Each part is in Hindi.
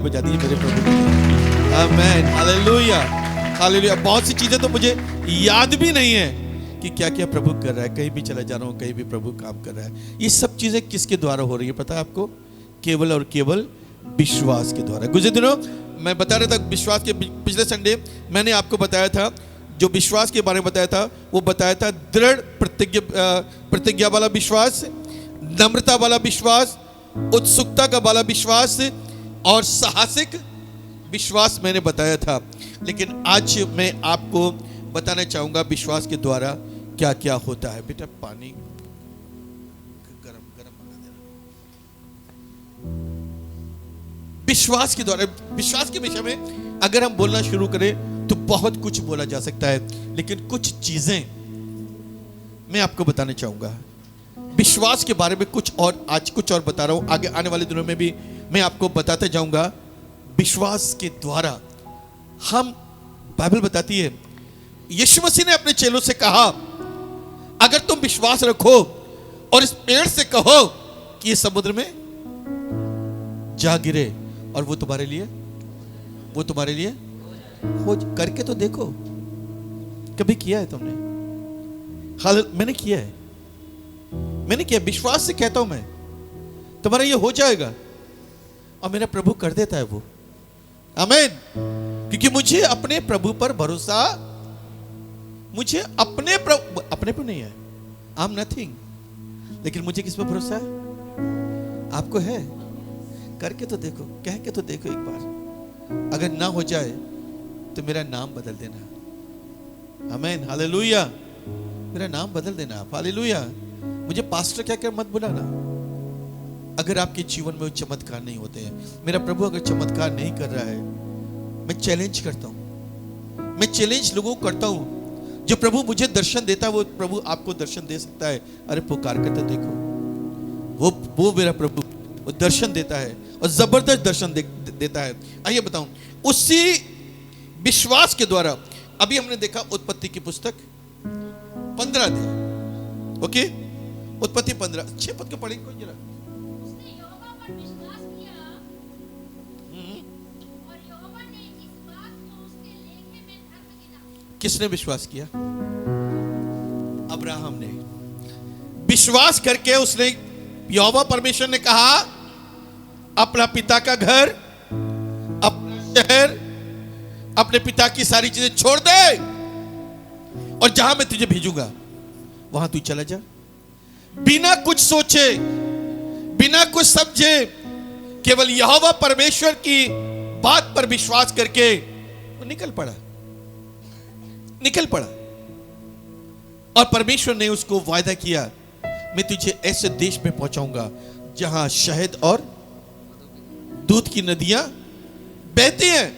बजा दी मेरे प्रभु के लिए। आमेन, हालेलुया, हालेलुया। बहुत सी चीजें तो मुझे याद भी नहीं है कि क्या क्या प्रभु कर रहा है। कहीं भी चला जा रहा हूँ, कहीं भी प्रभु काम कर रहा है। ये सब चीजें किसके द्वारा हो रही है पता है आपको? केवल और केवल विश्वास के द्वारा। गुजरे दिनों मैं बता रहा था विश्वास के, पिछले संडे मैंने आपको बताया था, जो विश्वास के बारे में बताया था वो बताया था दृढ़ प्रतिज्ञा वाला विश्वास, नम्रता वाला विश्वास, उत्सुकता का वाला विश्वास और साहसिक विश्वास मैंने बताया था। लेकिन आज मैं आपको बताना चाहूंगा विश्वास के द्वारा क्या क्या होता है। बेटा पानी गरम गरम बना देना। विश्वास के द्वारा, विश्वास के विषय में अगर हम बोलना शुरू करें तो बहुत कुछ बोला जा सकता है, लेकिन कुछ चीजें मैं आपको बताना चाहूंगा विश्वास के बारे में। कुछ और आज कुछ और बता रहा हूं, आगे आने वाले दिनों में भी मैं आपको बताते जाऊंगा। विश्वास के द्वारा हम, बाइबल बताती है, यीशु मसीह ने अपने चेलों से कहा अगर तुम विश्वास रखो और इस पेड़ से कहो कि ये समुद्र में जा गिरे और वो तुम्हारे लिए हो, करके तो देखो। कभी किया है तुमने? हाल मैंने किया है, मैंने किया। विश्वास से कहता हूं मैं, तुम्हारा ये हो जाएगा और मेरा प्रभु कर देता है वो। आमीन। क्योंकि मुझे अपने प्रभु पर भरोसा, मुझे अपने पर नहीं है, आई एम नथिंग, लेकिन मुझे किस पर भरोसा है? आपको है। करके तो देखो, कह के तो देखो एक बार। अगर ना हो जाए तो मेरा नाम बदल देना। आमीन, हालेलुया। मेरा नाम बदल देना आप, हालेलुया। मुझे पास्टर क्या क्या मत बुलाना अगर आपके जीवन में वो चमत्कार नहीं होते हैं। मेरा प्रभु अगर चमत्कार नहीं कर रहा है, मैं चैलेंज करता हूं, मैं चैलेंज लोगों को करता हूं। जो प्रभु मुझे दर्शन देता है वो प्रभु आपको दर्शन दे सकता है। अरे पुकार कर तो देखो, वो मेरा प्रभु वो दर्शन देता है और जबरदस्त दर्शन देता है। आइए बताऊं, उसी विश्वास के द्वारा अभी हमने देखा उत्पत्ति की पुस्तक 15 अध्याय, ओके, उत्पत्ति 15 6 पद को पढ़ेंगे कोई जरा। उसने यहोवा पर विश्वास किया और यहोवा ने इस बात को उसके लेखे में धर्म गिना। किसने विश्वास किया? अब्राहम ने। विश्वास करके उसने, यहोवा परमेश्वर ने कहा अपना पिता का घर, अपना शहर, अपने पिता की सारी चीजें छोड़ दे और जहां मैं तुझे भेजूंगा वहां तू चला जा। बिना कुछ सोचे, बिना कुछ समझे, केवल यहोवा परमेश्वर की बात पर विश्वास करके वो निकल पड़ा। और परमेश्वर ने उसको वायदा किया, मैं तुझे ऐसे देश में पहुंचाऊंगा जहां शहद और दूध की नदियां बहती हैं।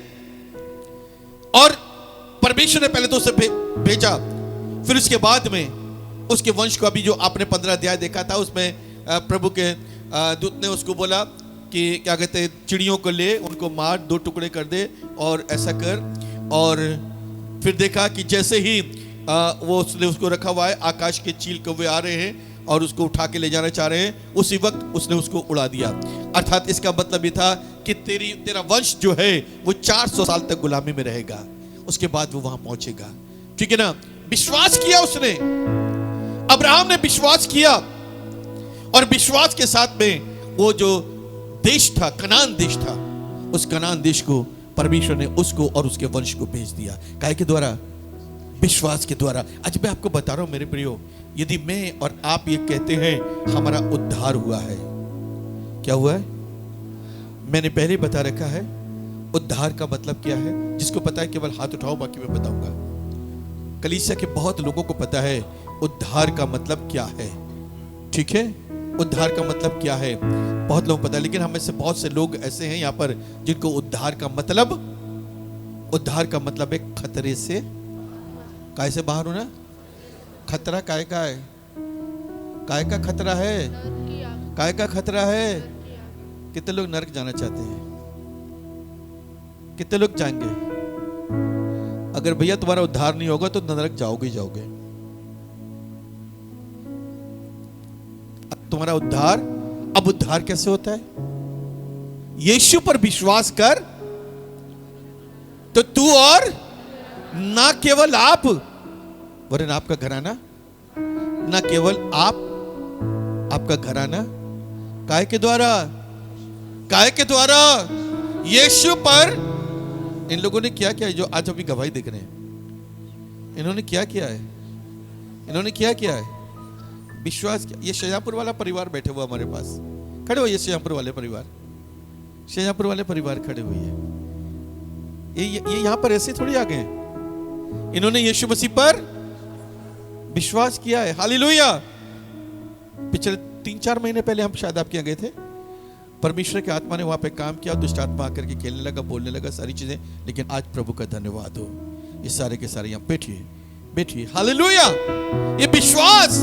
और परमेश्वर ने पहले तो उसे भेजा, फिर उसके बाद में उसके वंश को, अभी जो आपने 15 अध्याय देखा था उसमें प्रभु के दूत ने उसको बोला कि क्या कहते हैं, चिड़ियों को ले, उनको मार, 2 टुकड़े कर दे और ऐसा कर। और फिर देखा कि जैसे ही वो उसने उसको रखा हुआ है, आकाश के चील कौवे आ रहे हैं और उसको उठा के ले जाना चाह रहे हैं, उसी वक्त उसने उसको उड़ा दिया। अर्थात इसका मतलब ये था कि तेरा वंश जो है वो 400 साल तक गुलामी में रहेगा, उसके बाद वो वहां पहुंचेगा। ठीक है ना? विश्वास किया उसने, अब्राहम ने विश्वास किया और विश्वास के साथ में वो जो देश था, कनान देश था, उस कनान देश को परमेश्वर ने उसको और उसके वंश को भेज दिया। काहे के द्वारा? विश्वास के द्वारा। आज मैं आपको बता रहा हूं मेरे प्रियो, यदि मैं और आप ये कहते हैं हमारा उद्धार हुआ है, क्या हुआ है? मैंने पहले बता रखा है उद्धार का मतलब क्या है। जिसको पता है केवल हाथ उठाओ, बाकी मैं बताऊंगा। कलीसिया के बहुत लोगों को पता है उद्धार का मतलब क्या है। ठीक है, उद्धार का मतलब क्या है बहुत लोगों को पता है, लेकिन हम में से बहुत से लोग ऐसे हैं यहाँ पर जिनको उद्धार का मतलब है खतरे से, काय से बाहर होना। खतरा काय का है? काय का खतरा है? काय का खतरा है? कितने लोग नरक जाना चाहते हैं? कितने लोग जाएंगे? अगर भैया तुम्हारा उद्धार नहीं होगा तो नरक जाओगे ही जाओगे। तुम्हारा उद्धार, अब उद्धार कैसे होता है? यीशु पर विश्वास कर तो तू और ना केवल आप, वरन आपका घराना, ना केवल आप, आपका घराना, काय के द्वारा, काय के द्वारा, यीशु पर। इन लोगों ने क्या किया है जो आज अभी गवाही देख रहे हैं? इन्होंने क्या किया है? इन्होंने क्या किया है? विश्वास किया। ये शाहजहांपुर वाला परिवार बैठे हुआ हमारे पास, खड़े हो, ये शाहजहांपुर वाले परिवार, शाहजहांपुर वाले परिवार खड़े हुए हैं। ये यहां पर ऐसे थोड़ी आ गए, इन्होंने यीशु मसीह पर विश्वास किया है। हालेलुया। पिछले 3-4 महीने पहले हम शायद आपके यहाँ गए थे, परमेश्वर की आत्मा ने वहां पे काम किया, दुष्ट आत्मा आकर के खेलने लगा, बोलने लगा सारी चीजें, लेकिन आज प्रभु का धन्यवाद हो, ये सारे के सारे यहाँ बैठिए, बैठिए। हालेलुया। ये विश्वास,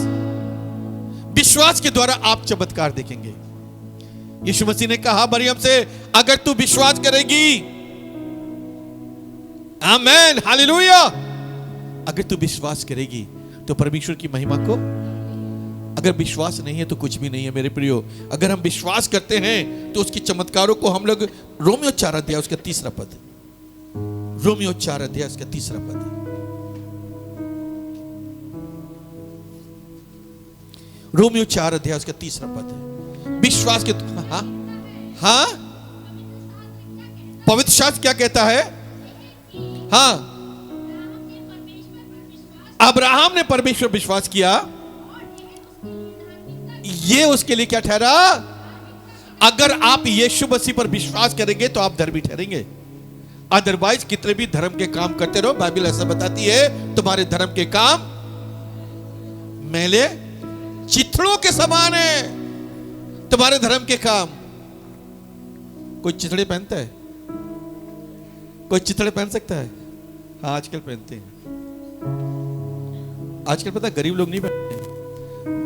विश्वास के द्वारा आप चमत्कार देखेंगे। यीशु मसीह ने कहा मरियम से, अगर तू विश्वास करेगी, आमेन, हालेलुया, अगर तू विश्वास करेगी तो परमेश्वर की महिमा को, अगर विश्वास नहीं है तो कुछ भी नहीं है मेरे प्रियो। अगर हम विश्वास करते हैं तो उसकी चमत्कारों को हम लोग, रोमियो 4 अध्याय उसका 3 पद, रोमियो 4 अध्याय उसका 3 पद, रोमियो 4 अध्याय उसका 3 पद, विश्वास के, हाँ हाँ, पवित्र शास्त्र क्या कहता है? हाँ, अब्राहम ने परमेश्वर पर विश्वास किया, ये उसके लिए क्या ठहरा? अगर आप यीशु मसीह पर विश्वास करेंगे तो आप धर्मी ठहरेंगे। अदरवाइज कितने भी धर्म के काम करते रहो, बाइबल ऐसा बताती है तुम्हारे धर्म के काम मैले चिथड़ों के समान है। तुम्हारे धर्म के काम, कोई चिथड़े पहनता है? कोई चिथड़े पहन सकता है? हाँ, आजकल पहनते हैं। आजकल पता है गरीब लोग नहीं पहनते,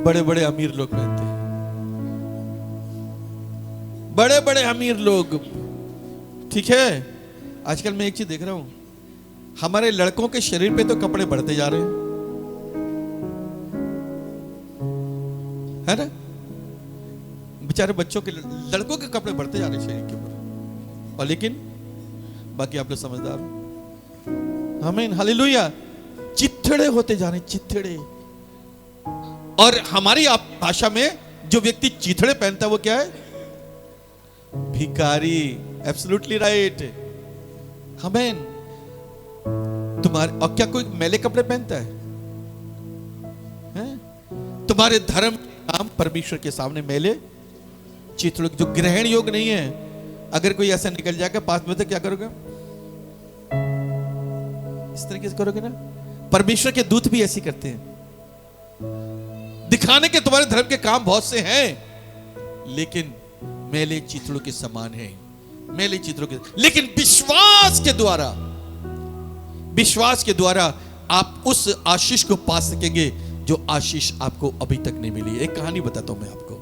बड़े बड़े अमीर लोग पहनते हैं, बड़े बड़े अमीर लोग। ठीक है, आजकल मैं एक चीज देख रहा हूं, हमारे लड़कों के शरीर पे तो कपड़े बढ़ते जा रहे हैं, है ना? बेचारे बच्चों के, लड़कों के कपड़े बढ़ते जा रहे हैं शरीर के ऊपर, और लेकिन बाकी आप लोग समझदार हो। आमीन, हालेलुया। चिथड़े होते जा रहे हैं, चिथड़े। और हमारी आप भाषा में जो व्यक्ति चिथड़े पहनता है वो क्या है? भिखारी। Absolutely right. आमीन। तुम्हारे, और क्या कोई मैले कपड़े पहनता है? तुम्हारे धर्म के काम परमेश्वर के सामने मैले चिथड़े, जो ग्रहण योग नहीं है। अगर कोई ऐसा निकल जाएगा पास में तो क्या करोगे? इस तरीके से करोगे ना। परमेश्वर के दूत भी ऐसे करते हैं, दिखाने के तुम्हारे धर्म के काम बहुत से हैं, लेकिन मैले चिथड़ों के समान हैं, मैले चिथड़ों के। लेकिन विश्वास के द्वारा, विश्वास के द्वारा आप उस आशीष को पा सकेंगे जो आशीष आपको अभी तक नहीं मिली। एक कहानी बताता हूं मैं आपको,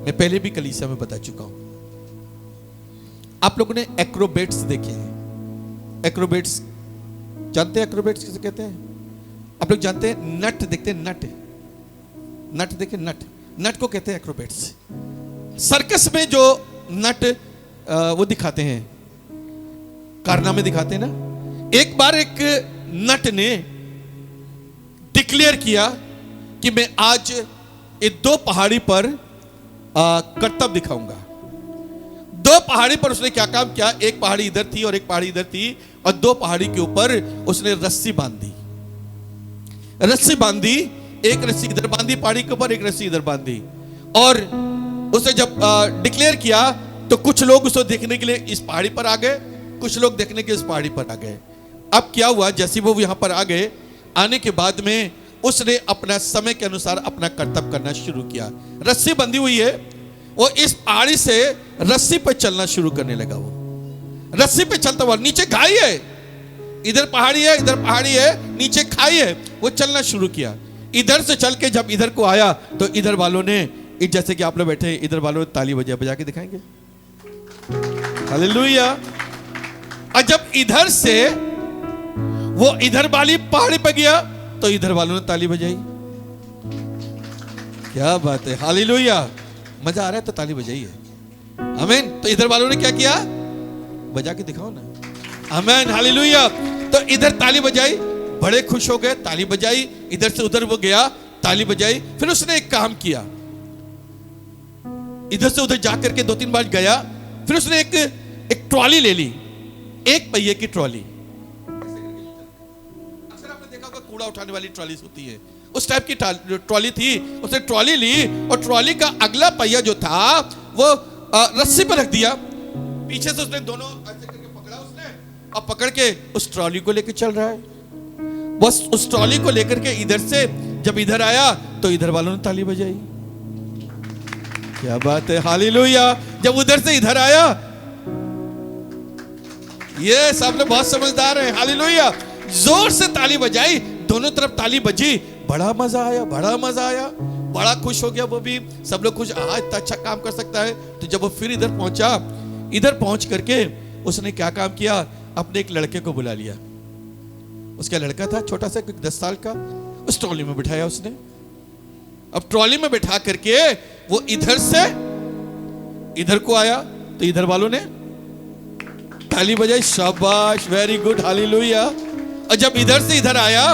मैं पहले भी कलीसिया में बता चुका हूं। आप लोगों ने एक्रोबेट्स देखे हैं? एक्रोबेट्स जानते हैं? एक्रोबेट्स किसे कहते हैं? आप लोग जानते हैं? नट देखते हैं, नट, नट देखे, नट, नट को कहते हैं एक्रोबेट्स। सर्कस में जो नट वो दिखाते हैं, कारनामे दिखाते हैं ना। एक बार एक नट ने डिक्लेयर किया कि मैं आज ये 2 पहाड़ी पर करतब दिखाऊंगा। 2 पहाड़ी पर उसने क्या काम किया? एक पहाड़ी इधर थी और एक पहाड़ी इधर थी, और 2 पहाड़ी के ऊपर उसने रस्सी बांध दी, रस्सी बांधी, एक रस्सी इधर बांधी पहाड़ी के ऊपर, एक रस्सी इधर बांधी। और उसने जब डिक्लेयर किया तो कुछ लोग उसको देखने के लिए इस पहाड़ी पर आ गए, कुछ लोग देखने के इस पहाड़ी पर आ गए। अब क्या हुआ, जैसे वो यहां पर आ गए, आने के बाद में उसने अपना समय के अनुसार अपना कर्तव्य करना शुरू किया। रस्सी बंधी हुई है, वो इस पहाड़ी से रस्सी पर चलना शुरू करने लगा। वो रस्सी पे चलता हुआ, नीचे खाई है, इधर पहाड़ी है, इधर पहाड़ी है, नीचे खाई है, वो चलना शुरू किया। इधर से चल के जब इधर को आया तो इधर वालों ने, जैसे कि आप लोग बैठे हैं, इधर वालों ने ताली बजा के दिखाएंगे, हालेलुया। और जब इधर से वो इधर वाली पहाड़ी पर गया तो इधर वालों ने ताली बजाई। क्या बात है, हालेलुया। मजा आ रहा है तो ताली बजाइए। आमीन। तो इधर वालों ने क्या किया? बजा के दिखाओ ना। आमीन, हालेलुया। तो इधर ताली बजाई, बड़े खुश हो गए, ताली बजाई, इधर से उधर वो गया, ताली बजाई। फिर उसने एक काम किया, इधर से उधर जाकर के 2-3 बार गया। फिर उसने एक ट्रॉली ले ली, एक पहिए की ट्रॉली। अक्सर आपने देखा होगा कूड़ा उठाने वाली ट्रॉली होती है, उस टाइप की ट्रॉली थी। उसने ट्रॉली ली और ट्रॉली का अगला पहिया जो था वो रस्सी पर रख दिया। पीछे से उसने दोनों ऐसे करके पकड़ा उसने, और पकड़ के उस ट्रॉली को लेकर चल रहा है। बस उस ट्रॉली को लेकर के इधर से जब इधर आया तो इधर वालों ने ताली बजाई। क्या बात है, हालेलुया। जब उधर से इधर आया, ये सब लोग बहुत समझदार हैं, हालेलुया। जोर से ताली बजाई, दोनों तरफ ताली बजी, बड़ा मजा आया, बड़ा मजा आया, बड़ा खुश हो गया वो भी, सब लोग खुश, इतना अच्छा काम कर सकता है। तो जब वो फिर इधर पहुंचा, इधर पहुंच करके उसने क्या काम किया, अपने एक लड़के को बुला लिया। उसका लड़का था छोटा सा, 10 साल का, उस ट्रॉली में बिठाया उसने। अब ट्रॉली में बिठा करके वो इधर से इधर को आया, तो इधर वालों ने ताली बजाई, शाबाश, वेरी गुड, हालेलुया। और जब इधर से इधर आया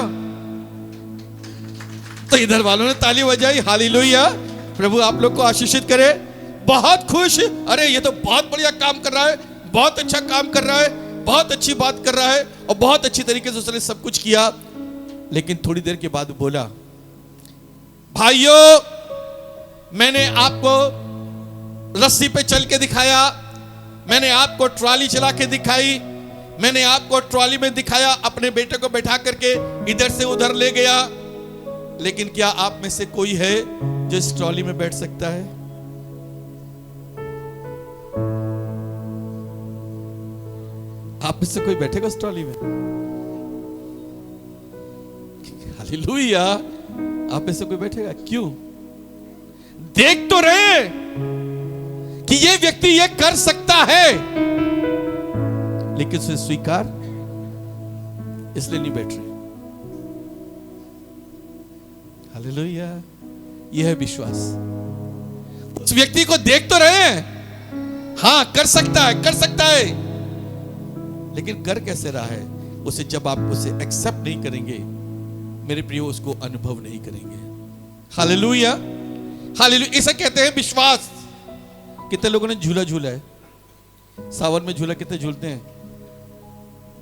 तो इधर वालों ने ताली बजाई, हालेलुया। प्रभु आप लोग को आशीषित करे। बहुत खुश, अरे ये तो बहुत बढ़िया काम कर रहा है, बहुत अच्छा काम कर रहा है, बहुत अच्छी बात कर रहा है, और बहुत अच्छी तरीके से उसने सब कुछ किया। लेकिन थोड़ी देर के बाद बोला, भाइयों, मैंने आपको रस्सी पे चल के दिखाया, मैंने आपको ट्रॉली चला के दिखाई, मैंने आपको ट्रॉली में दिखाया, अपने बेटे को बैठा करके इधर से उधर ले गया। लेकिन क्या आप में से कोई है जो इस ट्रॉली में बैठ सकता है? आप में से कोई बैठेगा उस ट्रॉली में? हालेलुया। आप में से कोई बैठेगा? क्यों? देख तो रहे कि ये व्यक्ति ये कर सकता है, लेकिन उसे स्वीकार इसलिए नहीं बैठ रहे। हालेलुया। यह है विश्वास। उस व्यक्ति को देख तो रहे हैं, हां कर सकता है, कर सकता है, लेकिन कर कैसे रहा है? उसे जब आप उसे एक्सेप्ट नहीं करेंगे मेरे प्रियो, उसको अनुभव नहीं करेंगे। Hallelujah, hallelujah. इसे कहते हैं विश्वास। कितने लोगों ने झूला झूला है? सावन में झूला कितने झूलते हैं?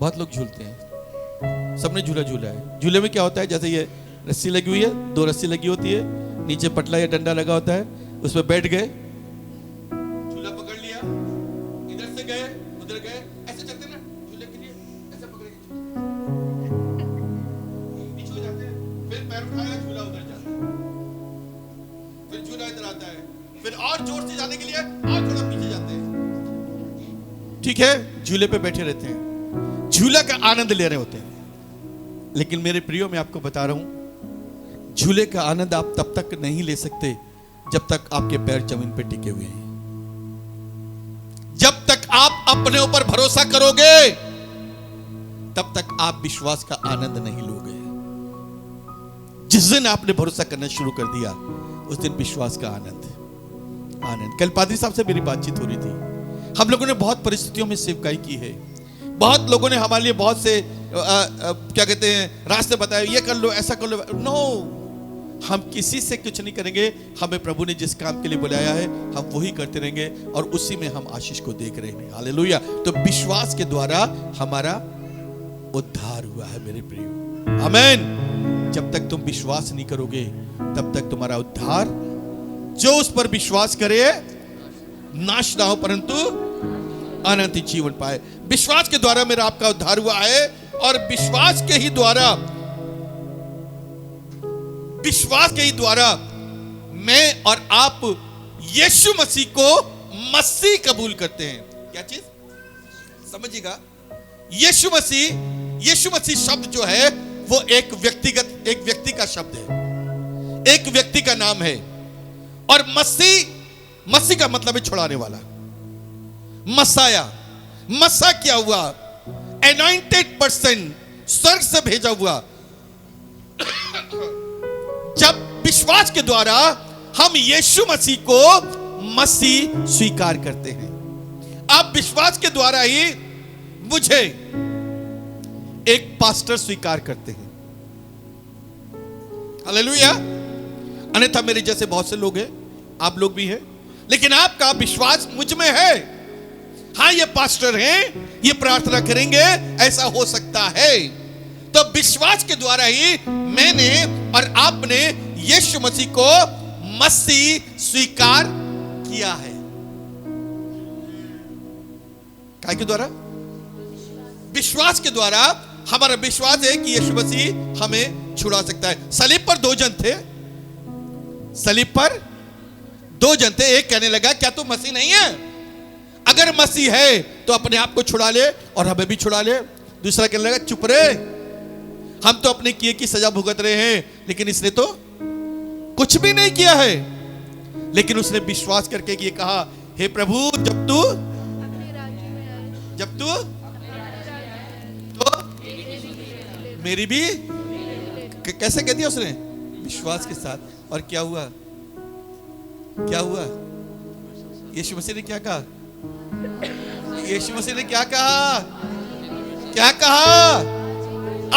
बहुत लोग झूलते हैं, सबने झूला झूला है। झूले में क्या होता है, जैसे ये रस्सी लगी हुई है, 2 रस्सी लगी होती है, नीचे पटला या डंडा लगा होता है, उस पर बैठ गए, झूला पकड़ लिया, इधर से गए उधर गए, ऐसे चलते ना झूले के लिए, ऐसे पकड़े नीचे हो जाते हैं, फिर पैर उठाया, झूला उधर जाता है, फिर झूला इधर आता है, फिर और जोर से जाने के लिए और थोड़ा पीछे जाते हैं। ठीक है, झूले पे बैठे रहते हैं, झूला का आनंद ले रहे होते हैं। लेकिन मेरे प्रियो, मैं आपको बता रहा हूं, झूले का आनंद आप तब तक नहीं ले सकते जब तक आपके पैर जमीन पे टिके हुए हैं। जब तक आप अपने ऊपर भरोसा करोगे तब तक आप विश्वास का आनंद नहीं लोगे। जिस दिन आपने भरोसा करना शुरू कर दिया उस दिन विश्वास का आनंद। कल पादरी साहब से मेरी बातचीत हो रही थी। हम लोगों ने बहुत परिस्थितियों में सेवकाई की है, बहुत लोगों ने हमारे लिए बहुत से क्या कहते हैं रास्ते बताए, ये कर लो, ऐसा कर लो। नो, हम किसी से कुछ नहीं करेंगे। हमें प्रभु ने जिस काम के लिए बुलाया है हम वही करते रहेंगे और उसी में हम आशीष को देख रहे हैं। हालेलुया। तो विश्वास के द्वारा हमारा उद्धार हुआ है मेरे प्रियो। आमीन। जब तक तुम विश्वास नहीं करोगे तब तक तुम्हारा उद्धार, जो उस पर विश्वास करे नाश ना हो परंतु अनंत जीवन पाए। विश्वास के द्वारा मेरा आपका उद्धार हुआ है और विश्वास के ही द्वारा मैं और आप यीशु मसीह को मसीह कबूल करते हैं। क्या चीज समझिएगा, यीशु मसीह शब्द जो है वो एक व्यक्ति का शब्द है, एक व्यक्ति का नाम है। और मसीह का मतलब है छुड़ाने वाला। मसा क्या हुआ? एनॉइंटेड पर्सन, स्वर्ग से भेजा हुआ। जब विश्वास के द्वारा हम यीशु मसीह को मसीह स्वीकार करते हैं। आप विश्वास के द्वारा ही मुझे एक पास्टर स्वीकार करते हैं। हालेलुया। अन्यथा मेरे जैसे बहुत से लोग हैं, आप लोग भी हैं, लेकिन आपका विश्वास मुझ में है। हाँ, ये पास्टर हैं, ये प्रार्थना करेंगे, ऐसा हो सकता है। तो विश्वास के द्वारा ही मैंने और आपने यीशु मसीह को मसीह स्वीकार किया है। काय के द्वारा? विश्वास के द्वारा। हमारा विश्वास है कि यीशु मसीह हमें छुड़ा सकता है। सलीब पर दो जन थे, सलीब पर दो जन थे। एक कहने लगा, क्या तू मसीह नहीं है? अगर मसीह है तो अपने आप को छुड़ा ले और हमें भी छुड़ा ले। दूसरा कहने लगा, चुप रे, हम तो अपने किए की सजा भुगत रहे हैं, लेकिन इसने तो कुछ भी नहीं किया है। लेकिन उसने विश्वास करके ये कहा, हे प्रभु, जब तू तो मेरी भी, कैसे कह दिया उसने? विश्वास के साथ। और क्या हुआ? क्या हुआ? यीशु मसीह ने क्या कहा? यीशु मसीह ने क्या कहा? क्या कहा?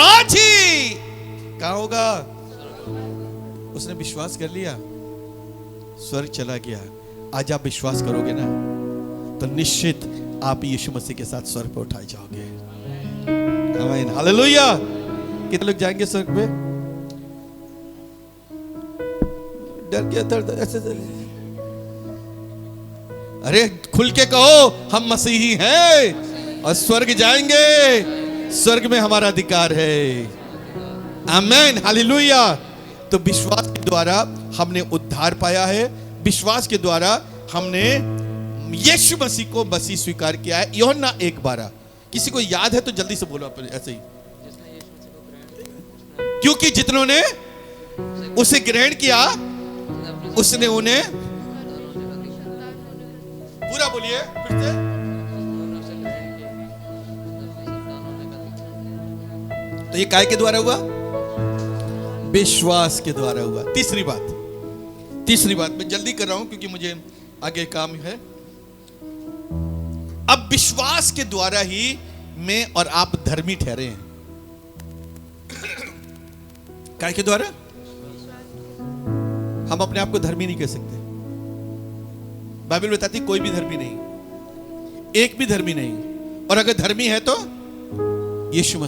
आज ही। कहां होगा? उसने विश्वास कर लिया, स्वर्ग चला गया। आज आप विश्वास करोगे ना, तो निश्चित आप यीशु मसीह के साथ स्वर्ग पर उठाए जाओगे। आमीन, हालेलुया। कितने लोग जाएंगे स्वर्ग पे? डर के दर्द ऐसे। अरे खुल के कहो, हम मसीही हैं और स्वर्ग जाएंगे। स्वर्ग में हमारा अधिकार है। आमीन, हालेलुया। तो विश्वास के द्वारा हमने उद्धार पाया है। विश्वास के द्वारा हमने यीशु मसीह को मसीह स्वीकार किया है। यूहन्ना 1:12। किसी को याद है तो जल्दी से बोलो ऐसे ही। क्योंकि जितनों ने उसे ग्रहण किया, उसने उन्हें, पूरा बोलिए फिर से। तो ये काय के द्वारा हुआ? विश्वास के द्वारा हुआ। तीसरी बात मैं जल्दी कर रहा हूं क्योंकि मुझे आगे काम है। अब विश्वास के द्वारा ही मैं और आप धर्मी ठहरे हैं। काय के द्वारा? हम अपने आप को धर्मी नहीं कह सकते। बाइबल बताती कोई भी धर्मी नहीं, एक भी धर्मी नहीं। और अगर धर्मी है तो यीशु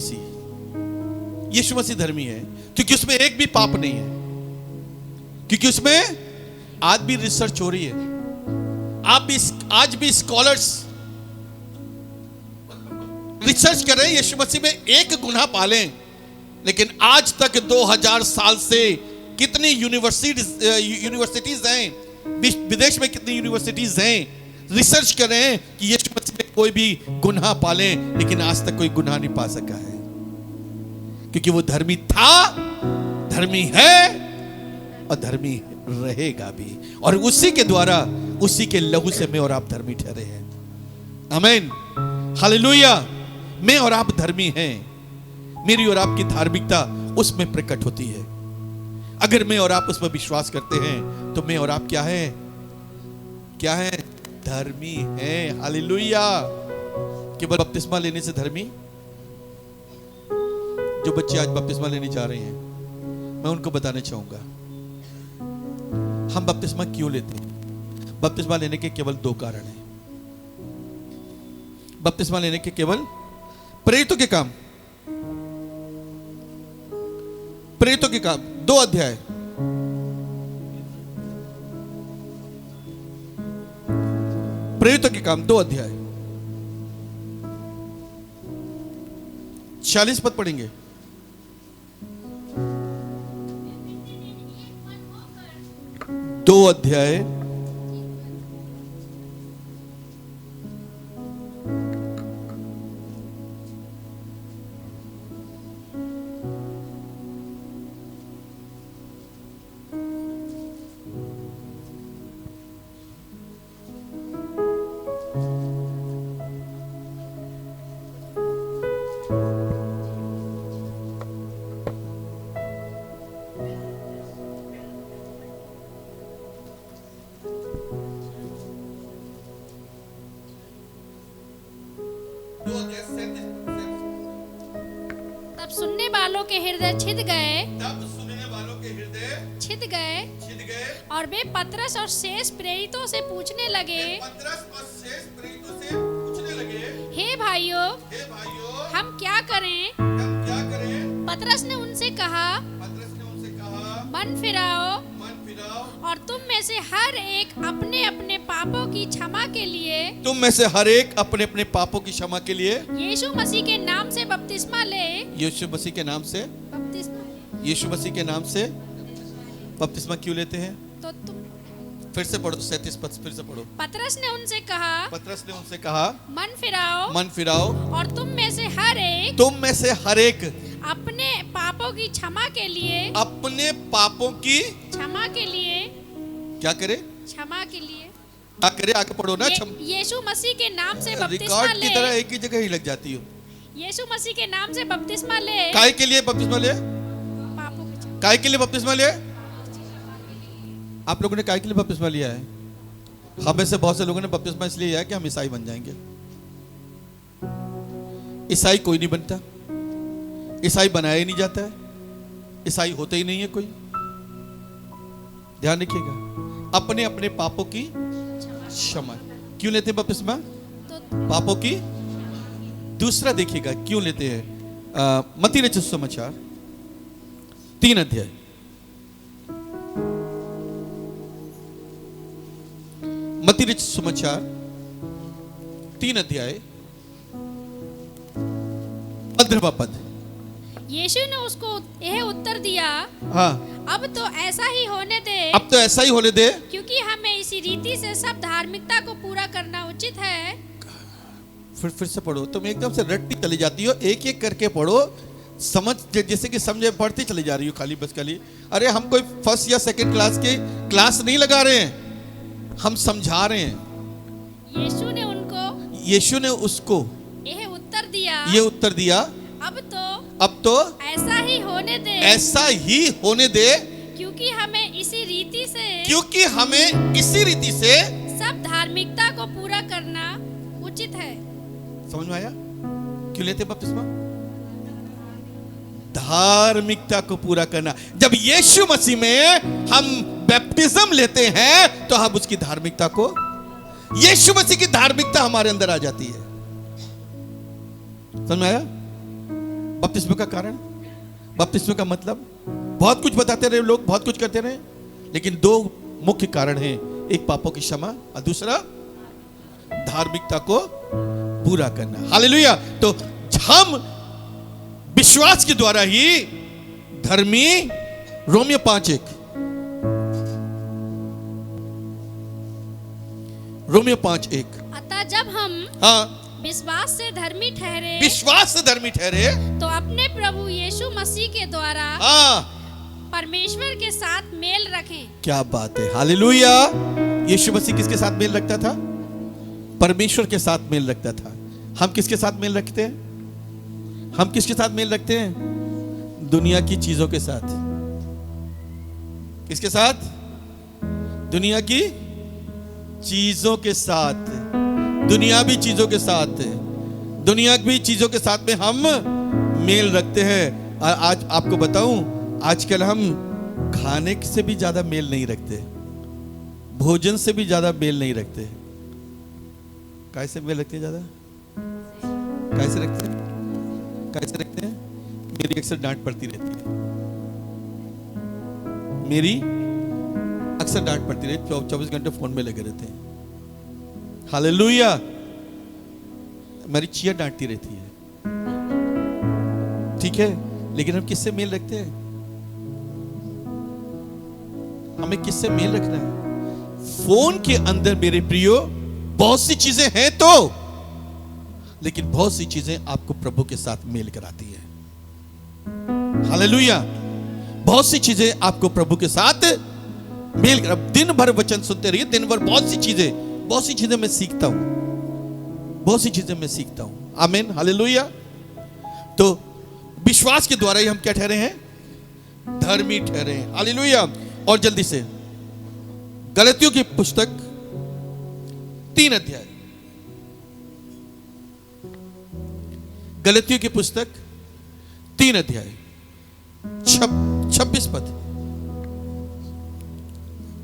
मसीह धर्मी है, क्योंकि उसमें एक भी पाप नहीं है। क्योंकि उसमें आज भी रिसर्च हो रही है, आज भी स्कॉलर्स रिसर्च कर रहे हैं यीशु मसीह में एक गुनाह पालें। लेकिन आज तक 2000 साल से कितनी यूनिवर्सिटीज हैं, विदेश में कितनी यूनिवर्सिटीज हैं, रिसर्च कर रहे हैं कि यीशु मसीह में कोई भी गुनाह पालें, लेकिन आज तक कोई गुनाह नहीं पा सका है। क्योंकि वो धर्मी था, धर्मी है और धर्मी रहेगा भी। और उसी के द्वारा, उसी के लहू से मैं और आप धर्मी ठहरे हैं। आमीन, हालेलुया। मैं और आप धर्मी हैं। मेरी और आपकी धार्मिकता उसमें प्रकट होती है। अगर मैं और आप उसमें विश्वास करते हैं तो मैं और आप क्या हैं? क्या हैं? धर्मी हैं। हालेलुया। केवल बपतिस्मा लेने से धर्मी? जो बच्चे आज बपतिस्मा लेने जा रहे हैं, मैं उनको बताना चाहूंगा, हम बपतिस्मा क्यों लेते हैं? बपतिस्मा लेने के केवल दो कारण हैं। बपतिस्मा लेने के केवल प्रेरितों के काम, 2 अध्याय, प्रेरितों के काम 2 अध्याय 40 पद पढ़ेंगे। दो अध्याय तब सुनने वालों के हृदय छिद गए तब सुनने वालों के हृदय छिद गए छिद गए और वे पतरस और शेष प्रेरितों से पूछने लगे, पतरस और शेष प्रेरितों से पूछने लगे, हे भाइयों, हे भाइयों, हम क्या करें? हम क्या करें? पतरस ने उनसे कहा, पतरस ने उनसे कहा, मन फिराओ मन फिराओ और तुम में से हर एक अपने अपने पापों की क्षमा के लिए तुम में से हर एक अपने अपने पापों की क्षमा के लिए यीशु मसीह के नाम से बपतिस्मा ले। यीशु मसीह के नाम से बपतिस्मा यीशु मसीह के नाम से बपतिस्मा क्यों लेते हैं? तो तुम फिर से पढ़ो, 37 पद फिर से पढ़ो। पतरस ने उनसे कहा, पतरस ने उनसे कहा, मन फिराओ मन फिराओ और तुम में से हर एक तुम में से हर एक अपने पापों की क्षमा के लिए अपने पापों की क्षमा के लिए क्या करे? क्षमा के लिए क्या करे? आगे पढ़ो ना। यीशु मसीह के नाम से बपतिस्मा रिकॉर्ड की तरह ले। एक ही जगह ही लग जाती हो। यीशु मसीह के नाम से बपतिस्मा ले। काय के लिए बपतिस्मा ले? पापों की क्षमा। काय के लिए बपतिस्मा ले? आप लोगों ने काय के लिए बपतिस्मा लिया है? हम में से बहुत से लोगों ने बपतिस्मा इसलिए लिया है कि हम ईसाई बन जाएंगे। ईसाई कोई नहीं बनता, ईसाई बनाया ही नहीं जाता है, ईसाई होता ही नहीं है कोई। ध्यान रखिएगा, अपने अपने पापों की क्षमा। क्यों लेते हैं बपतिस्मा? तो पापों की। दूसरा देखिएगा क्यों लेते हैं। मत्ती रचित सुसमाचार 3 अध्याय। मत्ती रचित सुसमाचार 3 अध्याय 15वां पद। यीशु ने उसको यह उत्तर दिया, हाँ, अब तो ऐसा ही होने दे, अब तो ऐसा ही होने दे, क्योंकि हमें इसी रीति से सब धार्मिकता को पूरा करना उचित है। फिर से पढ़ो। तुम एकदम से रटती चली जाती हो, एक एक करके पढ़ो, समझ जैसे कि समझे पढ़ती चली जा रही हो खाली बस खाली। अरे हम कोई फर्स्ट या सेकंड क्लास की क्लास नहीं लगा रहे हैं, हम समझा रहे हैं। यीशु ने उसको यह उत्तर दिया, ये उत्तर दिया, अब तो ऐसा ही होने दे, ऐसा ही होने दे, क्योंकि हमें इसी रीति से क्योंकि हमें इसी रीति से सब धार्मिकता को पूरा करना उचित है। समझ में आया क्यों लेते बपतिस्मा? धार्मिकता को पूरा करना। जब यीशु मसीह में हम बैप्टिज्म लेते हैं तो हम उसकी धार्मिकता को, यीशु मसीह की धार्मिकता हमारे अंदर आ जाती है। समझ में आया? बपतिस्मा का कारण, बपतिस्मा का मतलब बहुत कुछ बताते रहे लोग, बहुत कुछ करते रहे, लेकिन 2 मुख्य कारण हैं। एक पापों की क्षमा और दूसरा धार्मिकता को पूरा करना। हालेलुया। तो हम विश्वास के द्वारा ही धर्मी, रोमियो 5:1, रोमियो 5:1। अतः जब हम हाँ, विश्वास से धर्मी ठहरे, विश्वास से धर्मी ठहरे, तो अपने प्रभु यीशु मसीह के द्वारा हाँ, परमेश्वर के साथ मेल रखें। क्या बात है, हालेलुया। यीशु मसीह किसके साथ मेल रखता था? परमेश्वर के साथ मेल रखता था। हम किसके साथ मेल रखते हैं? हम किसके साथ मेल रखते हैं? दुनिया की चीजों के साथ। किसके साथ? दुनिया की चीजों के साथ, दुनियावी चीजों के साथ, दुनियावी चीजों के साथ में हम मेल रखते हैं। और आज आपको बताऊं, आजकल हम खाने से भी ज्यादा मेल नहीं रखते, भोजन से भी ज्यादा मेल नहीं रखते। कैसे मेल रखते हैं ज्यादा? कैसे रखते हैं? कैसे रखते हैं? मेरी अक्सर डांट पड़ती रहती है, मेरी अक्सर डांट पड़ती रहती है। 24 घंटे फोन में लगे रहते हैं। हालेलुया। मेरी चिया डांटती रहती है, ठीक है, लेकिन हम किससे मेल रखते हैं? हमें किससे मेल रखना है? फोन के अंदर मेरे प्रियो बहुत सी चीजें हैं तो, लेकिन बहुत सी चीजें आपको प्रभु के साथ मेल कराती है। हालेलुया। बहुत सी चीजें आपको प्रभु के साथ मेल कर, दिन भर वचन सुनते रहिए, दिन भर बहुत सी चीजें मैं सीखता हूं, बहुत सी चीजें मैं सीखता हूं। आमीन, हालेलुया। तो विश्वास के द्वारा ही हम क्या ठहरे हैं? धर्मी ठहरे हैं। हालेलुया। और जल्दी से गलतियों की पुस्तक 3 अध्याय गलतियों की पुस्तक 3 अध्याय 26 पद।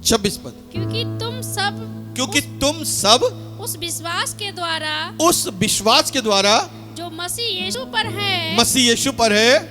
26 पद। क्योंकि तुम सब उस विश्वास के द्वारा जो मसीह यीशु पर है